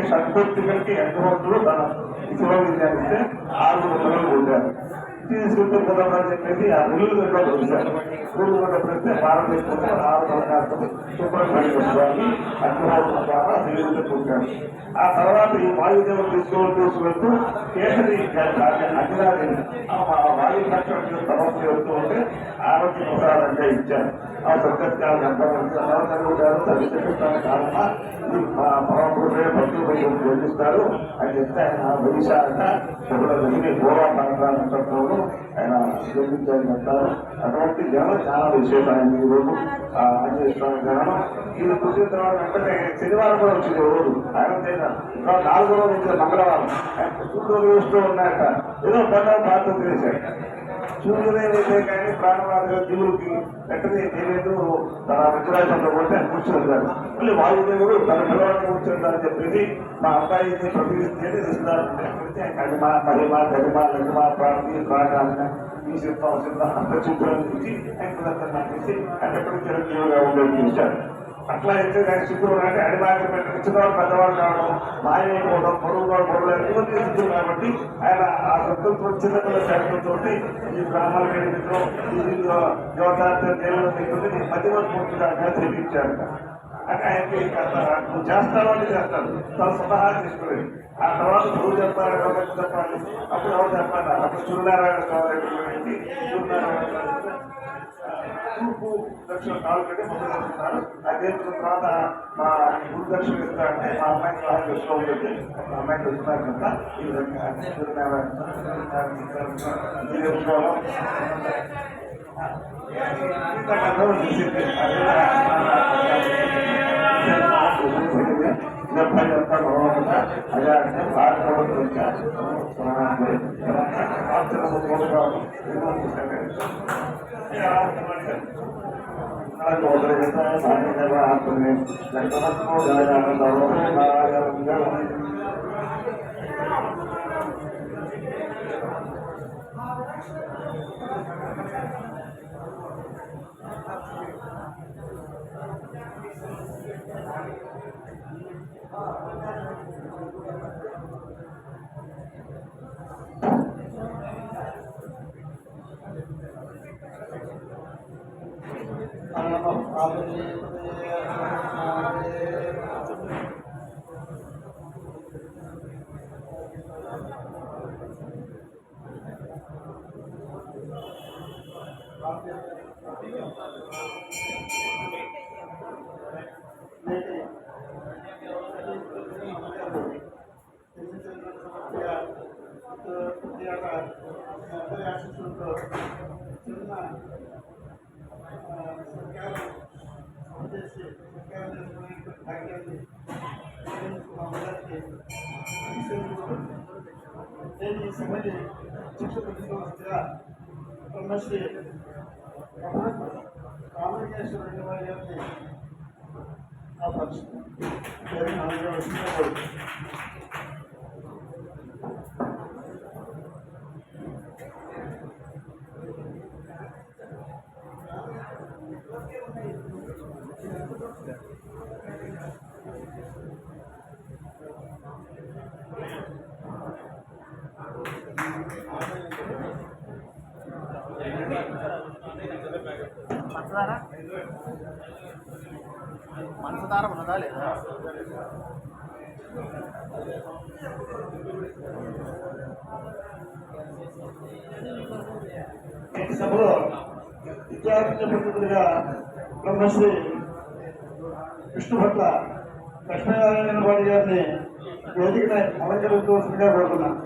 షట్పూర్తికలకి అగ్నిహోత్రుడు తన శివవిద్యాన్ని 6 పిల్లలు పుట్టారు. తీసుకుంటే కుదరదని చెప్పేసి ఆ ఇల్లు కూడా వచ్చారు. ఊళ్ళు కూడా పెడితే భారతదేశంలో 6 సంవత్సరాలు సుబ్రహ్మణ్య స్వామి అగ్నిహోత్రుల ద్వారా శివుడిని పుట్టాడు. ఆ తర్వాత ఈ వాయుదేవుడు తీసుకువెళ్తూ కేసరి అగ్నిరాజు వాయు లక్షణ తపస్సు చేస్తూ ఉంటే ఆరోగ్య ప్రసాదంగా ఇచ్చారు. ఆ సత్యత్యాలు గారు తల్లిదండ్రుల కారణ ఈ పరమపురుషే భక్తులు జన్మిస్తారు అని చెప్తే ఆయన భవిష్యాక పూర్వాపాలను ఆయన జన్మించాలని చెప్తారు. అటువంటి జనం చాలా విశేషమైంది. ఈ రోజు ఆంజనేయ స్వామి జనం ఇది పుట్టిన తర్వాత వెంటనే శనివారం కూడా వచ్చింది. రోజు ఆయన 4వ రోజు వచ్చిన మంగళవారం ఆయన పుట్టినరోజు చూస్తూ ఉన్నాయట. ఏదో పండుగ ప్రార్థన చేశాడు. సూర్యోదయం కానీ ప్రాణవాదుల దేవుడికి వెంటనే దేవేంద్రుడు తన విగ్రహంలో కొట్టి ఆయన కూర్చోంటారు. మళ్ళీ వాయుదేవుడు తన పిల్లవాడిని కూర్చుంటారని చెప్పేసి మా అబ్బాయిని ప్రతినిధించేది ఇస్తున్నారు. కడిమ మహిమ గరిమ లఘిమ ప్రాంతి ప్రాణాలను ఈ సిద్ధం అంత చూపులను చూసి ఆయన ఆయన ఎప్పుడు చిరంజీవిగా ఉండేది చూశారు. అట్లా అయితే దాని సిద్ధులు అంటే అడిమాకి చిన్నవాడు పెద్దవాడు కావడం మాయమైపోవడం పొరుగు ఇవన్నీ సిద్ధులు కాబట్టి ఆయన ఆ శబ్దంతో చిన్నపిల్ల శబ్దంతో ఈ బ్రాహ్మణ గడితో ఈ యువతార్థ దేవుని మధ్యవర్తిగా చేయించారు. అంటే ఆయనకి నువ్వు చేస్తావు అంటే చేస్తాడు. తన స్వతహా చేసుకునేది. ఆ తర్వాత నువ్వు చెప్పాలి ఎవరు చెప్పాలి అప్పుడు ఎవరు చెప్పాలి. అప్పుడు సూర్యనారాయణ స్వామి తూర్పు దక్షిణ 4 కంటే ముందు చేస్తున్నారు. అదే తర్వాత మా గురు దక్షిణ ఇస్తారంటే మా అమ్మాయికి సహాయం చేస్తూ ఉంటుంది. మా అమ్మాయికి వస్తున్నారు కనుక ఈ విధంగా బ్రహ్మశ్రీ కామలింగేశ్వరుని వారి గారిని పంచదార ఉన్నదా లేదా? నేటి సభలో విద్యార్థి ప్రతినిధులుగా బ్రహ్మశ్రీ విష్ణుభట్ల లక్ష్మీనారాయణ వారి గారిని వేదికను అలంకరించవలసిందిగా కోరుతున్నాను.